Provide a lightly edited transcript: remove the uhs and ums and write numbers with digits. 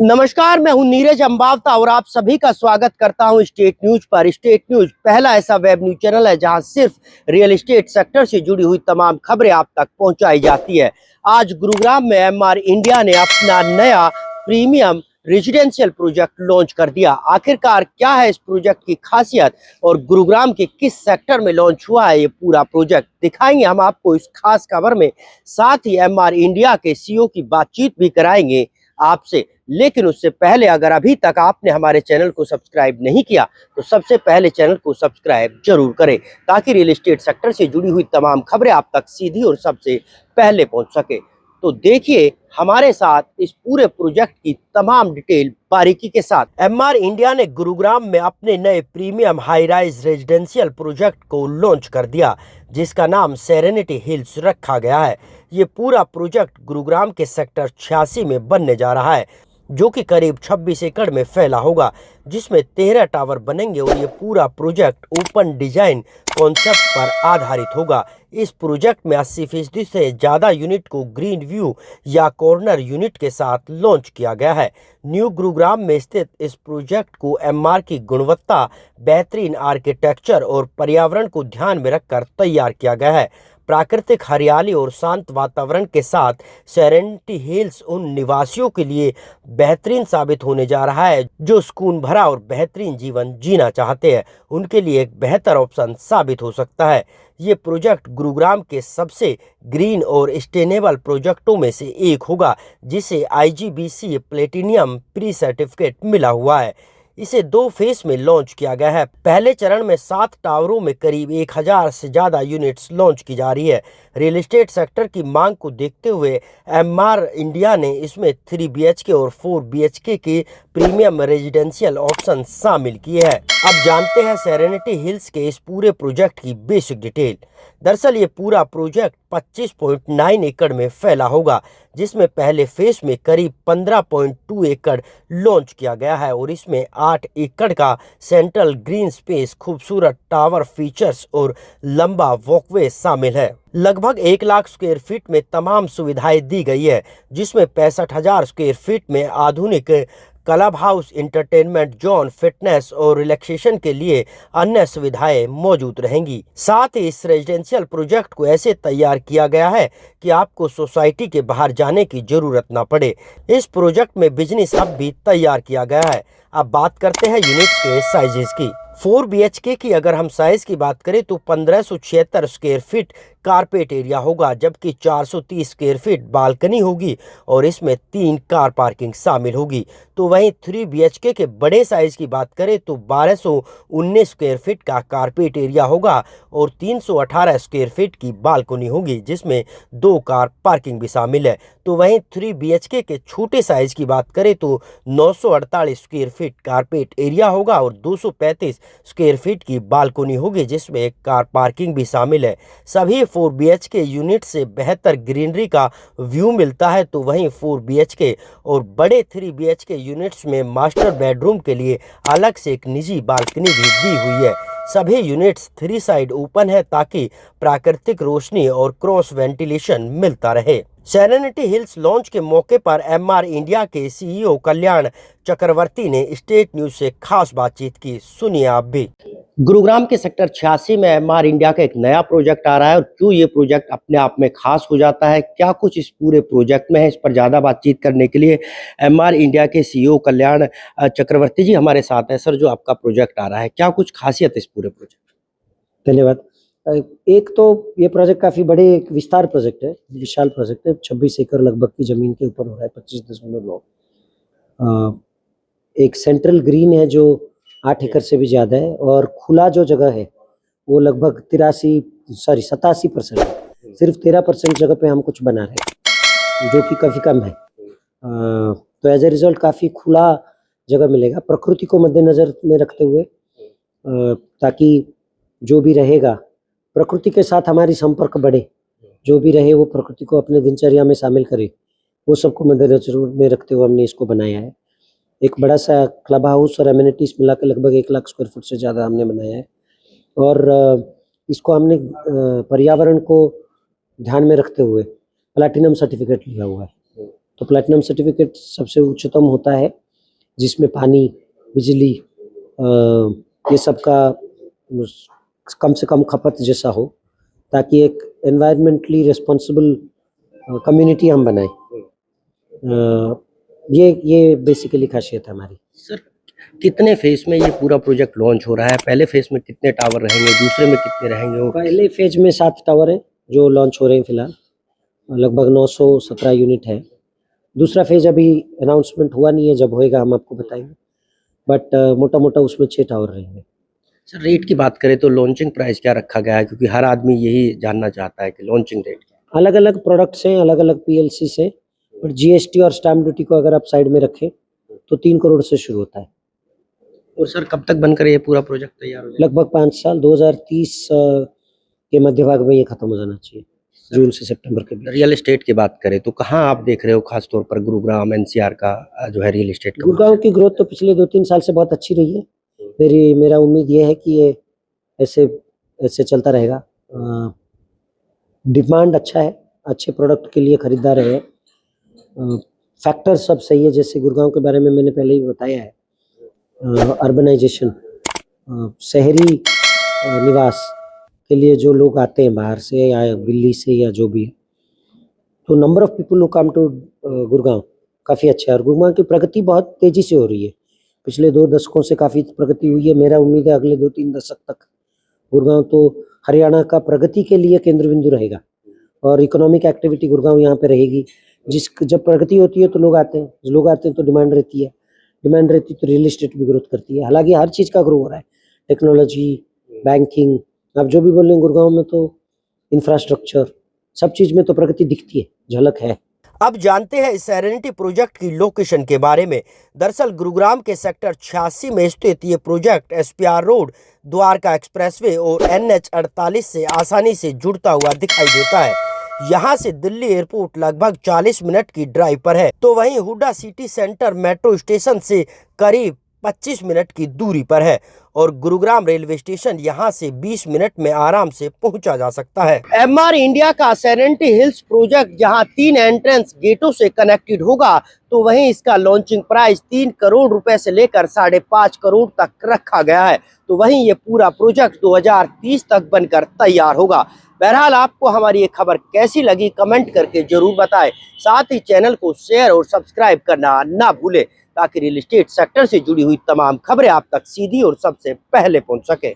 नमस्कार, मैं हूं नीरज अंबावता और आप सभी का स्वागत करता हूं स्टेट न्यूज पर। स्टेट न्यूज पहला ऐसा वेब न्यूज चैनल है जहां सिर्फ रियल एस्टेट सेक्टर से जुड़ी हुई तमाम खबरें आप तक पहुंचाई जाती है। आज गुरुग्राम में एमआर इंडिया ने अपना नया प्रीमियम रेजिडेंशियल प्रोजेक्ट लॉन्च कर दिया। आखिरकार क्या है इस प्रोजेक्ट की खासियत और गुरुग्राम के किस सेक्टर में लॉन्च हुआ है ये पूरा प्रोजेक्ट, दिखाएंगे हम आपको इस खास खबर में। साथ ही एमआर इंडिया के सीईओ की बातचीत भी कराएंगे आपसे। लेकिन उससे पहले अगर अभी तक आपने हमारे चैनल को सब्सक्राइब नहीं किया तो सबसे पहले चैनल को सब्सक्राइब जरूर करें ताकि रियल एस्टेट सेक्टर से जुड़ी हुई तमाम खबरें आप तक सीधी और सबसे पहले पहुंच सके। तो देखिए हमारे साथ इस पूरे प्रोजेक्ट की तमाम डिटेल बारीकी के साथ। एमआर इंडिया ने गुरुग्राम में अपने नए premium high rise residential project को लॉन्च कर दिया जिसका नाम सेरेनिटी हिल्स रखा गया है। ये पूरा प्रोजेक्ट गुरुग्राम के सेक्टर 86 में बनने जा रहा है जो कि करीब 26 एकड़ में फैला होगा, जिसमें 13 टावर बनेंगे और ये पूरा प्रोजेक्ट ओपन डिजाइन कॉन्सेप्ट पर आधारित होगा। इस प्रोजेक्ट में 80% से ज़्यादा यूनिट को ग्रीन व्यू या कॉर्नर यूनिट के साथ लॉन्च किया गया है। न्यू गुरुग्राम में स्थित इस प्रोजेक्ट को एमआर की गुणवत्ता, बेहतरीन आर्किटेक्चर और पर्यावरण को ध्यान में रखकर तैयार किया गया है। प्राकृतिक हरियाली और शांत वातावरण के साथ सेरेनिटी हिल्स उन निवासियों के लिए बेहतरीन साबित होने जा रहा है जो सुकून भरा और बेहतरीन जीवन जीना चाहते हैं। उनके लिए एक बेहतर ऑप्शन साबित हो सकता है। ये प्रोजेक्ट गुरुग्राम के सबसे ग्रीन और सस्टेनेबल प्रोजेक्टों में से एक होगा जिसे आईजीबीसी प्लेटिनियम प्री सर्टिफिकेट मिला हुआ है। इसे 2 फेज में लॉन्च किया गया है। पहले चरण में 7 टावरों में करीब 1000 से ज़्यादा यूनिट्स लॉन्च की जा रही है। रियल एस्टेट सेक्टर की मांग को देखते हुए एमआर इंडिया ने इसमें 3 बीएचके और 4 बीएचके के प्रीमियम रेजिडेंशियल ऑप्शन शामिल किए हैं। अब जानते हैं सेरेनिटी हिल्स के इस पूरे प्रोजेक्ट की बेसिक डिटेल। दरअसल ये पूरा प्रोजेक्ट 25.9 एकड़ में फैला होगा जिसमें पहले फेज में करीब 15.2 एकड़ लॉन्च किया गया है और इसमें 8 एकड़ का सेंट्रल ग्रीन स्पेस, खूबसूरत टावर फीचर्स और लंबा वॉकवे शामिल है। लगभग 1 लाख स्क्वायर फीट में तमाम सुविधाएं दी गई है जिसमें 65,000 स्क्वायर फीट में आधुनिक club house, entertainment zone, fitness और रिलैक्सेशन के लिए अन्य सुविधाएं मौजूद रहेंगी। साथ ही इस रेजिडेंशियल प्रोजेक्ट को ऐसे तैयार किया गया है कि आपको सोसाइटी के बाहर जाने की जरूरत ना पड़े। इस प्रोजेक्ट में बिजनेस हब भी तैयार किया गया है। अब बात करते हैं यूनिट्स के साइजेस की। 4 बीएचके की अगर हम साइज की बात करें तो 1576 स्क्वायर फीट कारपेट एरिया होगा, जबकि 430 स्क्वायर फीट बालकनी होगी और इसमें 3 कार पार्किंग शामिल होगी। तो वहीं 3 बीएचके के बड़े साइज की बात करें तो 1219 स्क्वायर फीट का कारपेट एरिया होगा और 318 स्क्वायर फीट की बालकनी होगी जिसमें 2 कार पार्किंग भी शामिल है। तो वहीं 3 बीएचके के छोटे साइज की बात करें तो 948 स्क्वायर फीट कारपेट एरिया होगा और 235 स्क्वायर फीट की बालकनी होगी जिसमें एक कार पार्किंग भी शामिल है। सभी 4 बीएचके यूनिट से बेहतर ग्रीनरी का व्यू मिलता है। तो वहीं 4 बीएचके और बड़े 3 बीएचके यूनिट्स में मास्टर बेडरूम के लिए अलग से एक निजी बालकनी भी दी हुई है। सभी यूनिट्स 3 साइड ओपन है ताकि प्राकृतिक रोशनी और क्रॉस वेंटिलेशन मिलता रहे। सेरेनिटी हिल्स लॉन्च के मौके पर एमआर इंडिया के सीईओ कल्याण चक्रवर्ती ने स्टेट न्यूज से खास बातचीत की, सुनिए आप भी। गुरुग्राम के सेक्टर 86 में एमआर इंडिया का एक नया प्रोजेक्ट आ रहा है और क्यों ये प्रोजेक्ट अपने आप में खास हो जाता है, क्या कुछ इस पूरे प्रोजेक्ट में है, इस पर ज़्यादा बातचीत करने के लिए एमआर इंडिया के सीईओ कल्याण चक्रवर्ती जी हमारे साथ हैं। सर, जो आपका प्रोजेक्ट आ रहा है, क्या कुछ खासियत है इस पूरे प्रोजेक्ट? धन्यवाद। एक तो ये प्रोजेक्ट काफ़ी बड़े एक विस्तार प्रोजेक्ट है, विशाल प्रोजेक्ट है। 26 एकड़ लगभग की ज़मीन के ऊपर हो रहा है, 25.9। एक सेंट्रल ग्रीन है जो 8 एकड़ से भी ज़्यादा है और खुला जो जगह है वो लगभग 87% है। सिर्फ 13% जगह पे हम कुछ बना रहे हैं जो कि काफ़ी कम है। तो एज ए रिजल्ट काफ़ी खुला जगह मिलेगा प्रकृति को मद्देनज़र में रखते हुए, ताकि जो भी रहेगा प्रकृति के साथ हमारी संपर्क बढ़े, जो भी रहे वो प्रकृति को अपने दिनचर्या में शामिल करे, वो सबको मद्देनजर में रखते हुए हमने इसको बनाया है। एक बड़ा सा क्लब हाउस और एमिनिटीज मिला के लगभग 1 लाख स्क्वायर फुट से ज़्यादा हमने बनाया है और इसको हमने पर्यावरण को ध्यान में रखते हुए प्लैटिनम सर्टिफिकेट लिया हुआ है। तो प्लैटिनम सर्टिफिकेट सबसे उच्चतम होता है, जिसमें पानी, बिजली, ये सब का कम से कम खपत जैसा हो, ताकि एक एनवायरमेंटली रिस्पॉन्सिबल कम्युनिटी हम बनाएं। ये बेसिकली खासियत है हमारी। सर, कितने फेज में ये पूरा प्रोजेक्ट लॉन्च हो रहा है? पहले फेज में कितने टावर रहेंगे, दूसरे में कितने रहेंगे? और पहले फेज में 7 टावर हैं जो लॉन्च हो रहे हैं फिलहाल, लगभग 917 यूनिट है। दूसरा फेज अभी अनाउंसमेंट हुआ नहीं है, जब होएगा हम आपको बताएंगे, बट मोटा मोटा उसमें 6 टावर रहेंगे। सर, रेट की बात करें तो लॉन्चिंग प्राइस क्या रखा गया है? क्योंकि हर आदमी यही जानना चाहता है कि लॉन्चिंग रेट क्या है। अलग अलग प्रोडक्ट्स हैं, अलग अलग पीएलसी से, बट जीएसटी और स्टैम्प ड्यूटी को अगर आप साइड में रखें तो 3 करोड़ से शुरू होता है। और सर, कब तक बनकर ये पूरा प्रोजेक्ट तैयार हो जाएगा? लगभग 5 साल, 2030 के मध्य भाग में ये खत्म हो जाना चाहिए, जून से सितंबर के बीच। रियल एस्टेट की बात करें तो कहाँ आप देख रहे हो, खासतौर पर गुरुग्राम एनसीआर का जो है रियल एस्टेट का? गुड़गांव की ग्रोथ तो पिछले 2-3 साल से बहुत अच्छी रही है। मेरा उम्मीद ये है कि ये ऐसे चलता रहेगा। डिमांड अच्छा है, अच्छे प्रोडक्ट के लिए खरीदार है। फैक्टर सब सही है, जैसे गुड़गांव के बारे में मैंने पहले ही बताया है। अर्बनाइजेशन, शहरी निवास के लिए जो लोग आते हैं बाहर से या दिल्ली से या जो भी है, तो number of people who come to Gurgaon काफ़ी अच्छा है। और गुड़गांव की प्रगति बहुत तेज़ी से हो रही है, पिछले 2 दशकों से काफ़ी प्रगति हुई है। मेरा उम्मीद है अगले 2-3 दशक तक गुड़गांव तो हरियाणा का प्रगति के लिए केंद्र बिंदु रहेगा, और इकोनॉमिक एक्टिविटी गुड़गांव यहाँ पे रहेगी। जब प्रगति होती है तो लोग आते हैं तो डिमांड रहती है, तो रियल एस्टेट भी ग्रोथ करती है। हालांकि हर चीज़ का ग्रो हो रहा है, टेक्नोलॉजी, बैंकिंग, आप जो भी बोल रहे हैं, गुड़गांव में तो इंफ्रास्ट्रक्चर, सब चीज़ में तो प्रगति दिखती है, झलक है। अब जानते हैं इस सेरेनिटी प्रोजेक्ट की लोकेशन के बारे में। दरअसल गुरुग्राम के सेक्टर 86 में स्थित ये project SPR road, Dwarka expressway और NH 48 से आसानी से जुड़ता हुआ दिखाई देता है। यहाँ से दिल्ली एयरपोर्ट लगभग 40 मिनट की ड्राइव पर है, तो वहीं HUDA city centre metro station से करीब 25 मिनट की दूरी पर है, और गुरुग्राम रेलवे स्टेशन यहां से 20 मिनट में आराम से पहुंचा जा सकता है। MR इंडिया का सेरेनिटी हिल्स प्रोजेक्ट जहां 3 एंट्रेंस गेटों से कनेक्टेड होगा, तो वहीं इसका लॉन्चिंग प्राइस 3 करोड़ रुपए से लेकर 5.5 करोड़ तक रखा गया है। तो वहीं ये पूरा प्रोजेक्ट 2030 तक बनकर तैयार होगा। बहरहाल, आपको हमारी ये खबर कैसी लगी कमेंट करके जरूर बताएं। साथ ही चैनल को शेयर और सब्सक्राइब करना ना भूलें, ताकि रियल एस्टेट सेक्टर से जुड़ी हुई तमाम खबरें आप तक सीधी और सबसे पहले पहुंच सके।